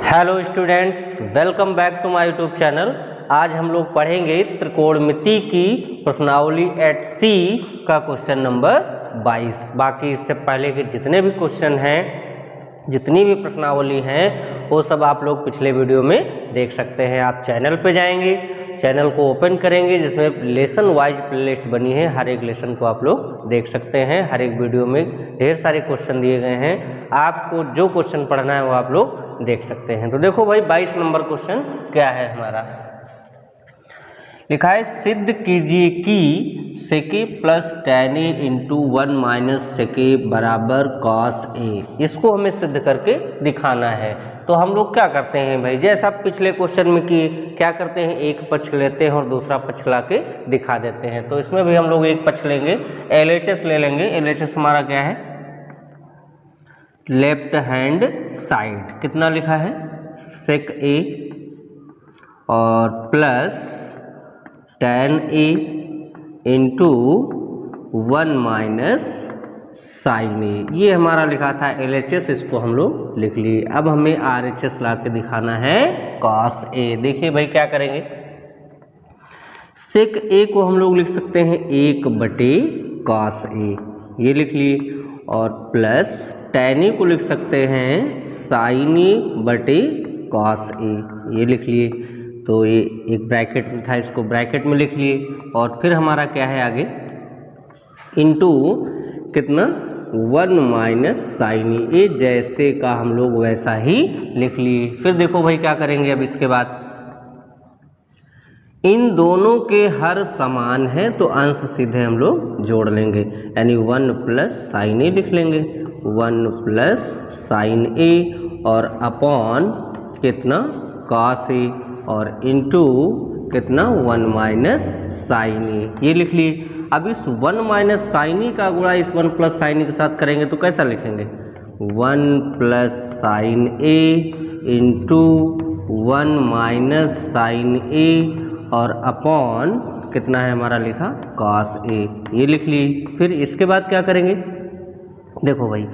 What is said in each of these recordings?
Hello students, welcome back to my YouTube channel. आज हम लोग पढ़ेंगे त्रिकोणमिति की प्रश्नावली एट सी का क्वेश्चन नंबर 22। बाकी इससे पहले के जितने भी क्वेश्चन हैं, जितनी भी प्रश्नावली हैं, वो सब आप लोग पिछले वीडियो में देख सकते हैं। आप चैनल पे जाएंगे, चैनल को ओपन करेंगे जिसमें लेसन वाइज प्लेलिस्ट बनी है। हर एक लेसन को आप लोग देख सकते हैं। हर एक वीडियो में ढेर सारे क्वेश्चन दिए गए हैं। आपको जो क्वेश्चन पढ़ना है वो आप लोग देख सकते हैं। तो देखो भाई 22 नंबर क्वेश्चन क्या है हमारा। लिखा है सिद्ध कीजिए कि सेके plus tan a into 1 minus सेके बराबर cos a। इसको हमें सिद्ध करके दिखाना है। तो हम लोग क्या करते हैं भाई, जैसा पिछले क्वेश्चन में किए, क्या करते हैं, एक पक्ष लेते हैं और दूसरा पक्ष ला के दिखा देते हैं। तो इसमें भी हम लोग एक पक्ष लेंगे, LHS ले लेंगे। LHS हमारा क्या है, लेफ्ट हैंड साइड। कितना लिखा है, सेक ए और plus tan a into 1 minus sine A. ये हमारा लिखा था LHS, इसको हम लोग लिख लिए। अब हमें RHS ला के दिखाना है cos a। देखिए भाई क्या करेंगे, सेक a को हम लोग लिख सकते हैं 1/cos a, ये लिख लिए। और प्लस tan a को लिख सकते हैं sin a/cos a, ये लिख लिए। तो ये एक ब्रैकेट में था, इसको ब्रैकेट में लिख लिए। और फिर हमारा क्या है आगे, इनटू कितना 1 माइनस साइन ए। जैसे का हम लोग वैसा ही लिख लिए। फिर देखो भाई क्या करेंगे, अब इसके बाद इन दोनों के हर समान है तो अंश सीधे हम लोग जोड़ लेंगे, यानी 1 प्लस साइन ए लिख लेंगे, 1 प्लस साइन ए और अपॉन कितना cos ए और इनटू कितना 1 माइनस साइन ए, ये लिख लिए। अब इस 1 माइनस साइन ए का गुणा इस 1 प्लस साइन ए के साथ करेंगे तो कैसा लिखेंगे, 1 प्लस साइन ए इंटू 1 माइनस साइन ए और अपॉन कितना है हमारा लिखा cos ए, ये लिख लिए। फिर इसके बाद क्या करेंगे, देखो भाई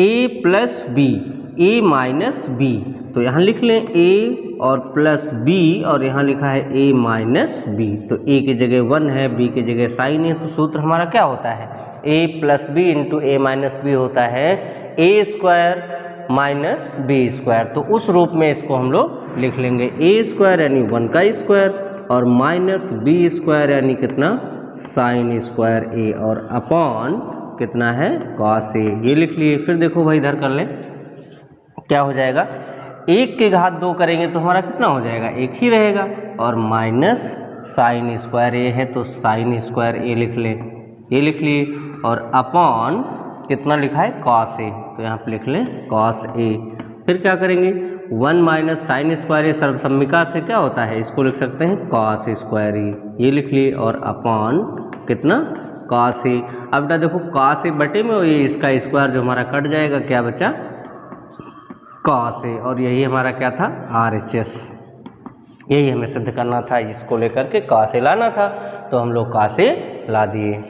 a plus B, a minus B, तो यहाँ लिख लें a और प्लस b, और यहाँ लिखा है a माइनस बी। तो a की जगह 1 है, b की जगह साइन है। तो सूत्र हमारा क्या होता है, a plus B into a minus B होता है a square minus B square. तो उस रूप में इसको हम लोग लिख लेंगे, a स्क्वायर यानी 1 का स्क्वायर और माइनस बी स्क्वायर यानी कितना साइन स्क्वायर a और अपॉन कितना है cos a, ये लिख लिए। फिर देखो भाई इधर कर लें, क्या हो जाएगा, 1 के घात 2 करेंगे तो हमारा कितना हो जाएगा, 1 ही रहेगा। और माइनस साइन स्क्वायर ए है तो साइन स्क्वायर ए लिख लें, ये लिख लिए। और अपॉन कितना लिखा है cos ए, तो यहाँ पे लिख लें cos ए। फिर क्या करेंगे, 1 माइनस साइन स्क्वायर ए सर्वसम्मिका से क्या होता है, इसको लिख सकते हैं cos स्क्वायर ए, ये लिख लिए। और अपॉन कितना cos ए। अब बेटा देखो cos ए बटे में ये इसका स्क्वायर जो हमारा कट जाएगा, क्या बचा cos ए। और यही हमारा क्या था RHS, यही हमें सिद्ध करना था। इसको लेकर के cos ए लाना था, तो हम लोग cos ए ला दिए।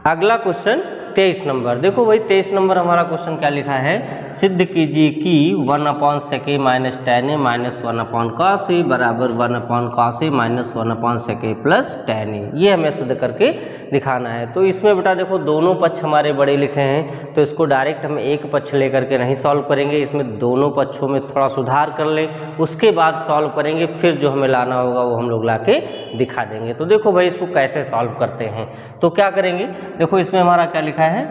अगला क्वेश्चन 23 नंबर। देखो भाई 23 नंबर हमारा क्वेश्चन क्या लिखा है, सिद्ध कीजिए कि 1/sec a minus tan a minus 1/cos a बराबर 1/cos a minus 1/sec a plus tan a। ये हमें सिद्ध करके दिखाना है। तो इसमें बेटा देखो दोनों पक्ष हमारे बड़े लिखे हैं, तो इसको डायरेक्ट हम एक पक्ष लेकर के नहीं सॉल्व करेंगे। इसमें दोनों पक्षों में थोड़ा सुधार कर लें, उसके बाद सॉल्व करेंगे। फिर जो हमें लाना होगा वो हम लोग ला के दिखा देंगे। तो देखो भाई इसको कैसे सॉल्व करते हैं। तो क्या करेंगे, देखो इसमें हमारा क्या लिखा है,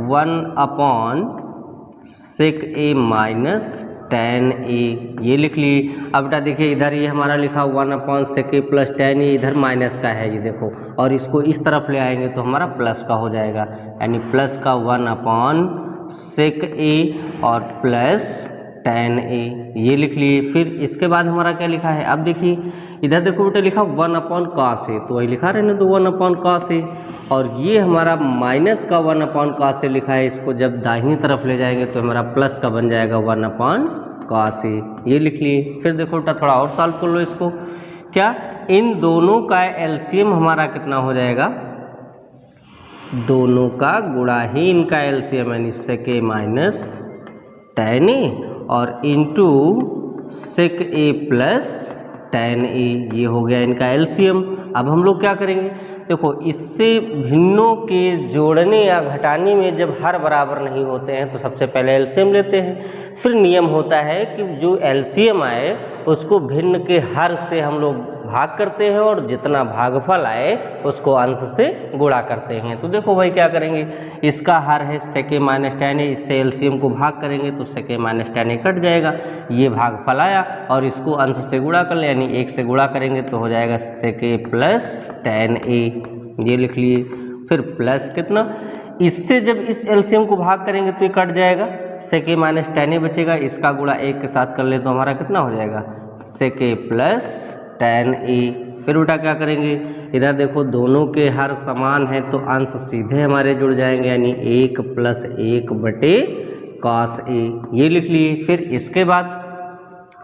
1/sec a minus tan a, ये लिख लिए। अब बेटा देखिए इधर ये हमारा लिखा 1/sec a plus tan a, इधर माइनस का है ये देखो, और इसको इस तरफ ले आएंगे तो हमारा प्लस का हो जाएगा, यानी प्लस का 1/sec a और प्लस tan a, ये लिख लिए। फिर इसके बाद हमारा क्या लिखा है, अब देखिए इधर देखो बेटा लिखा 1/cos a, तो वही लिखा रहने दो 1/cos a। और ये हमारा माइनस का 1/cos a लिखा है, इसको जब दाहिनी तरफ ले जाएंगे तो हमारा प्लस का बन जाएगा 1/cos a, ये लिख लिए। फिर देखो बेटा थोड़ा और सॉल्व कर लो इसको, क्या इन दोनों का एलसीएम हमारा कितना हो जाएगा, दोनों का गुणा ही इनका एलसीएम, यानी sec a minus tan a और into sec a plus tan a, ये हो गया इनका एलसीएम। अब हम लोग क्या करेंगे, देखो इससे भिन्नों के जोड़ने या घटाने में जब हर बराबर नहीं होते हैं तो सबसे पहले एलसीएम लेते हैं। फिर नियम होता है कि जो एलसीएम आए उसको भिन्न के हर से हम लोग भाग करते हैं और जितना भागफल आए उसको अंश से गुणा करते हैं। तो देखो भाई क्या करेंगे, इसका हर है sec a minus tan a, इससे एलसीएम को भाग करेंगे तो sec a minus tan a cut जाएगा, ये भागफल आया और इसको अंश से गुणा कर ले यानी 1 से गुणा करेंगे तो हो जाएगा sec a plus tan a, ये लिख लिए। फिर प्लस कितना, इससे जब इस एलसीएम को भाग करेंगे तो ये कट जाएगा, sec a minus tan a बचेगा, इसका गुणा 1 के साथ कर ले तो हमारा कितना हो जाएगा sec a plus tan a। फिर उल्टा क्या करेंगे, इधर देखो दोनों के हर समान है तो अंश सीधे हमारे जुड़ जाएंगे यानी 1 प्लस 1 बटे cos a, ये लिख लिए। फिर इसके बाद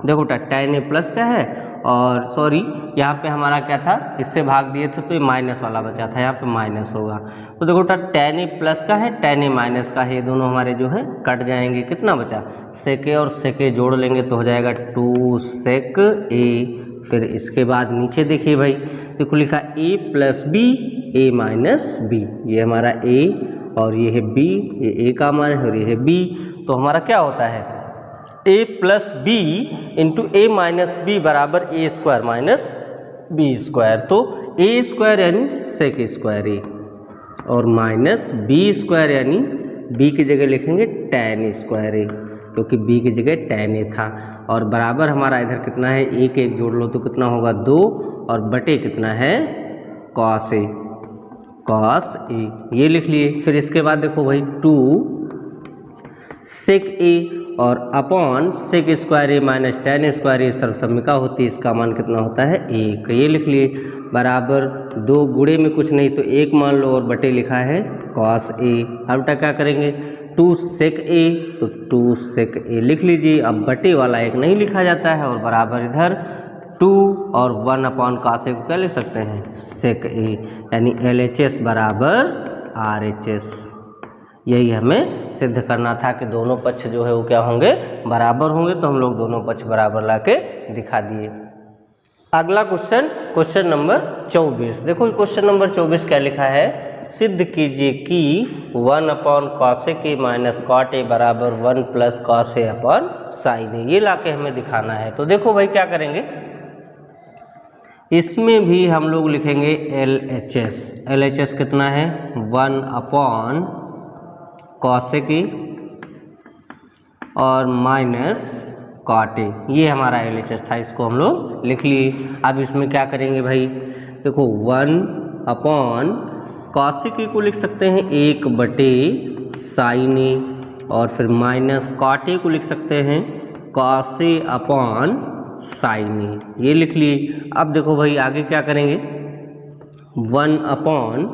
देखो tan a प्लस का है और सॉरी यहाँ पे हमारा क्या था, इससे भाग दिए थे तो ये माइनस वाला बचा था, यहाँ पे माइनस होगा। तो देखो tan a प्लस का है, tan a माइनस का है, ये दोनों हमारे जो है कट जाएंगे। कितना बचा, sec a और sec a जोड़ लेंगे तो हो जाएगा 2 sec a। फिर इसके बाद नीचे देखिए भाई, देखो लिखा a plus B a minus B, ये हमारा a और ये है b, ये a का मान है और ये है b। तो हमारा क्या होता है a plus B into a minus B बराबर a square minus b square. तो a स्क्वायर यानी sec स्क्वायर a और माइनस b स्क्वायर यानी b की जगह लिखेंगे tan स्क्वायर a, क्योंकि b की जगह tan a था। और बराबर हमारा इधर कितना है, एक एक जोड़ लो तो कितना होगा 2 और बटे कितना है cos a, ये लिख लिए। फिर इसके बाद देखो भाई 2 sec a और upon sec square a minus tan square a सर्वसम्मिका होती है, इसका मान कितना होता है 1, ये लिख लिए। बराबर 2 गुणे में कुछ नहीं तो 1 मान लो और बटे लिखा है cos a। अब क्या करेंगे 2 sec a तो 2 sec a लिख लीजिए। अब बटे वाला 1 नहीं लिखा जाता है और बराबर इधर 2 और 1 अपॉन cos a को क्या लिख सकते हैं sec a, यानी LHS बराबर RHS। यही हमें सिद्ध करना था कि दोनों पक्ष जो है वो क्या होंगे, बराबर होंगे। तो हम लोग दोनों पक्ष बराबर लाके दिखा दिए। अगला क्वेश्चन, क्वेश्चन नंबर 24। देखो क्वेश्चन नंबर 24 क्या लिखा है, सिद्ध कीजिए कि 1 upon cos a minus cot a बराबर 1 plus cos a upon sin a, ये लाके हमें दिखाना है। तो देखो भाई क्या करेंगे, इसमें भी हम लोग लिखेंगे LHS। LHS कितना है 1 अपॉन cos a और माइनस cot a, ये हमारा LHS था, इसको हम लोग लिख लिए। अब इसमें क्या करेंगे भाई, देखो 1 अपॉन cos a को लिख सकते हैं 1 बटे sin a और फिर माइनस cot a को लिख सकते हैं cos a upon sin a, ये लिख लिए। अब देखो भाई आगे क्या करेंगे, 1 अपॉन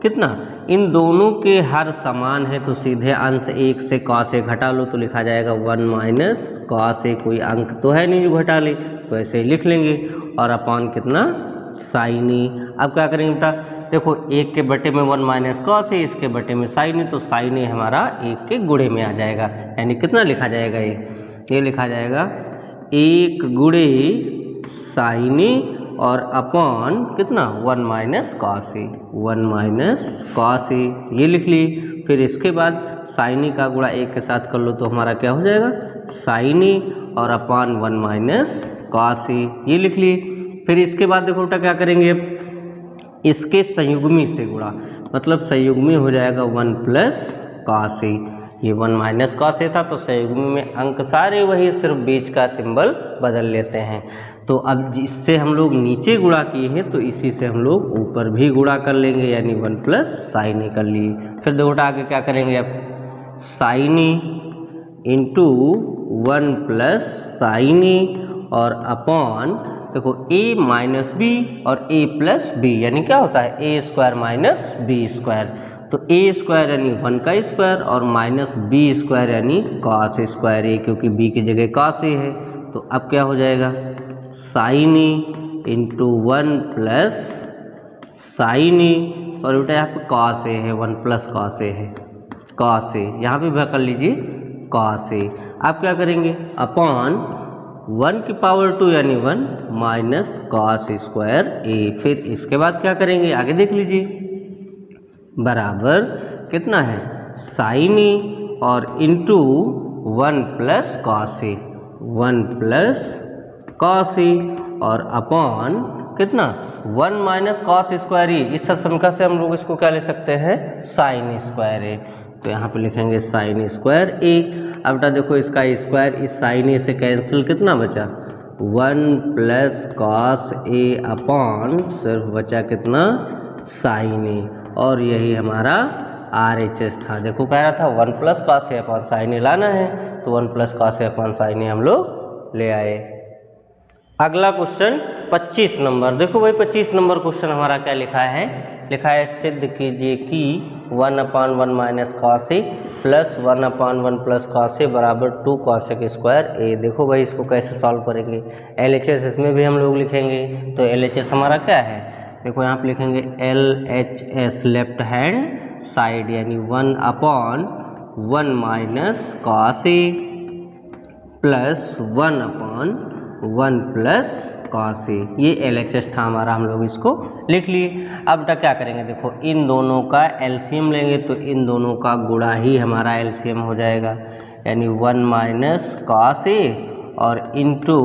कितना, इन दोनों के हर समान है तो सीधे अंश 1 से cos a घटा लो तो लिखा जाएगा 1 माइनस cos a, कोई अंक तो है नहीं जो घटा ले तो ऐसे ही लिख लेंगे। और अपॉन कितना sin a। अब क्या करेंगे बेटा, देखो 1 के बटे में 1 माइनस cos a, इसके बटे में sin a, तो sin a हमारा 1 के गुणे में आ जाएगा, यानी कितना लिखा जाएगा ये लिखा जाएगा 1 गुणे sin a और अपॉन कितना 1 minus cos a, 1 minus cos a, ये लिख ली। फिर इसके बाद sin a का गुणा 1 के साथ कर लो तो हमारा क्या हो जाएगा sin a और अपॉन 1 माइनस cos a, ये लिख लिए। फिर इसके बाद देखो बेटा क्या करेंगे, इसके संयुग्मी से गुणा, मतलब संयुग्मी हो जाएगा 1 प्लस cos a, ये 1 माइनस cos a था तो संयुग्मी में अंक सारे वही, सिर्फ बीच का सिंबल बदल लेते हैं। तो अब जिससे हम लोग नीचे गुणा किए हैं तो इसी से हम लोग ऊपर भी गुणा कर लेंगे, यानी 1 प्लस sin a कर लिए। फिर देखो आगे क्या करेंगे, अब sin a into 1 plus sin a और अपॉन देखो a माइनस बी और a प्लस बी, यानी क्या होता है a square minus B square. तो a स्क्वायर यानी 1 का स्क्वायर और माइनस बी स्क्वायर यानी cos स्क्वायर a, क्योंकि b की जगह cos a है। तो अब क्या हो जाएगा sin a into 1 plus sin a, sorry बेटा यहाँ पे cos a है, 1 प्लस cos a है, cos a यहाँ पे भी कर लीजिए cos a। आप क्या करेंगे, अपॉन 1 की पावर 2 यानी 1 माइनस कॉस स्क्वायर ए। फिर इसके बाद क्या करेंगे, आगे देख लीजिए, बराबर कितना है साइन ए और into 1 plus cos A, 1 plus cos A और अपॉन कितना 1 माइनस कॉस स्क्वायर ए। इस समीकरण से हम लोग इसको क्या ले सकते हैं, साइन स्क्वायर ए। तो यहाँ पे लिखेंगे साइन स्क्वायर ए। अब बेटा देखो इसका स्क्वायर इस साइन ए से कैंसिल, कितना बचा 1 प्लस कॉस ए अपॉन सिर्फ बचा कितना साइन ए, और यही हमारा RHS था। देखो कह रहा था 1 plus cos A upon sine ए लाना है, तो 1 plus cos A upon sine ए हम लोग ले आए। अगला क्वेश्चन 25 नंबर, देखो भाई 25 नंबर क्वेश्चन हमारा क्या लिखा है, लिखा है सिद्ध कीजिए कि 1/1 minus cos A plus 1/1 plus cos A बराबर 2 कॉसेक स्क्वायर ए। देखो भाई इसको कैसे सॉल्व करेंगे, LHS इसमें भी हम लोग लिखेंगे। तो LHS हमारा क्या है, देखो यहाँ पे लिखेंगे LHS लेफ्ट हैंड साइड यानी 1/1 minus cos A plus 1/1 plus cos A, ये LHS था हमारा, हम लोग इसको लिख लिए। अब बेटा क्या करेंगे, देखो इन दोनों का LCM लेंगे तो इन दोनों का गुणा ही हमारा LCM हो जाएगा, यानी 1 माइनस कॉस ए और इंटू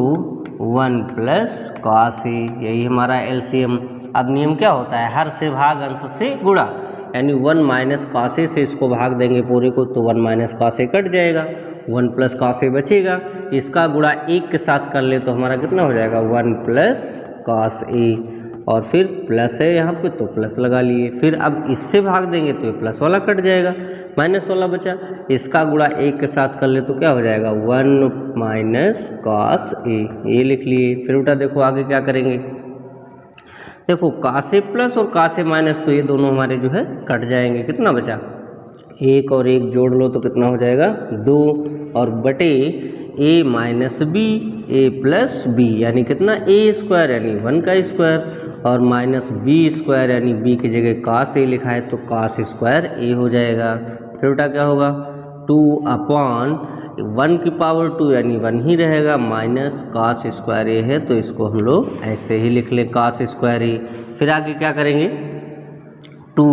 1 प्लस कॉस ए, यही हमारा LCM। अब नियम क्या होता है, हर से भाग अंश से गुणा, यानी 1 माइनस कॉस ए से इसको भाग देंगे पूरे को तो 1 माइनस कॉस ए कट जाएगा, 1 प्लस कॉस ए बचेगा, इसका गुणा 1 के साथ कर ले तो हमारा कितना हो जाएगा 1 प्लस कॉस ए, और फिर प्लस है यहाँ पे तो प्लस लगा लिए। फिर अब इससे भाग देंगे तो ये प्लस वाला कट जाएगा, माइनस वाला बचा, इसका गुणा 1 के साथ कर ले तो क्या हो जाएगा 1 माइनस कॉस ए, ये लिख लिए। फिर बेटा देखो आगे क्या करेंगे, देखो कॉस ए प्लस और कॉस ए माइनस तो ये दोनों हमारे जो है कट जाएंगे, कितना बचा 1 और 1 जोड़ लो तो कितना हो जाएगा 2, और बटे a minus B A plus B यानी कितना a स्क्वायर यानी 1 का स्क्वायर, और माइनस बी स्क्वायर यानी b की जगह cos a लिखा है तो cos स्क्वायर a हो जाएगा। फिर बेटा क्या होगा 2/1 की पावर 2 यानी 1 ही रहेगा, माइनस cos स्क्वायर a है तो इसको हम लोग ऐसे ही लिख लें cos स्क्वायर a। फिर आगे क्या करेंगे 2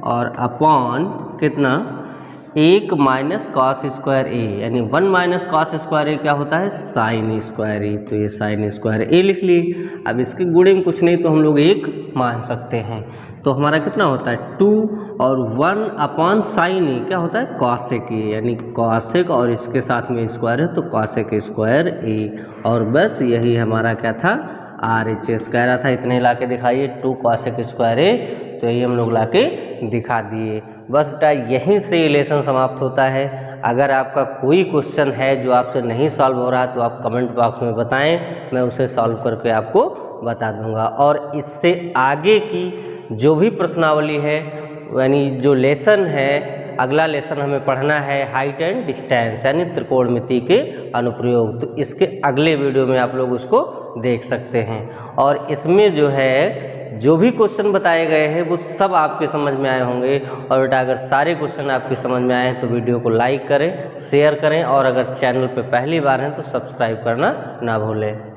और अपॉन कितना 1 माइनस कॉस स्क्वायर ए, यानी 1 माइनस कॉस स्क्वायर ए क्या होता है साइन स्क्वायर ए, तो ये साइन स्क्वायर ए लिख लिए। अब इसके गुणे में कुछ नहीं तो हम लोग 1 मान सकते हैं, तो हमारा कितना होता है 2 और 1 अपॉन साइन ए क्या होता है कॉसेक ए, यानी कॉसेक और इसके साथ में स्क्वायर है तो कॉसेक स्क्वायर ए, और बस यही हमारा क्या था RHS। कह रहा था इतने ला के दिखाइए 2 कॉसेक स्क्वायर ए, तो यही हम लोग ला के दिखा दिए। बस बेटा यहीं से ये लेसन समाप्त होता है। अगर आपका कोई क्वेश्चन है जो आपसे नहीं सॉल्व हो रहा तो आप कमेंट बॉक्स में बताएं, मैं उसे सॉल्व करके आपको बता दूंगा। और इससे आगे की जो भी प्रश्नावली है यानी जो लेसन है, अगला लेसन हमें पढ़ना है हाइट एंड डिस्टेंस यानी त्रिकोणमिति के अनुप्रयोग, तो इसके अगले वीडियो में आप लोग उसको देख सकते हैं। और इसमें जो है जो भी क्वेश्चन बताए गए हैं वो सब आपके समझ में आए होंगे। और बेटा अगर सारे क्वेश्चन आपके समझ में आए तो वीडियो को लाइक करें, शेयर करें, और अगर चैनल पे पहली बार हैं तो सब्सक्राइब करना ना भूलें।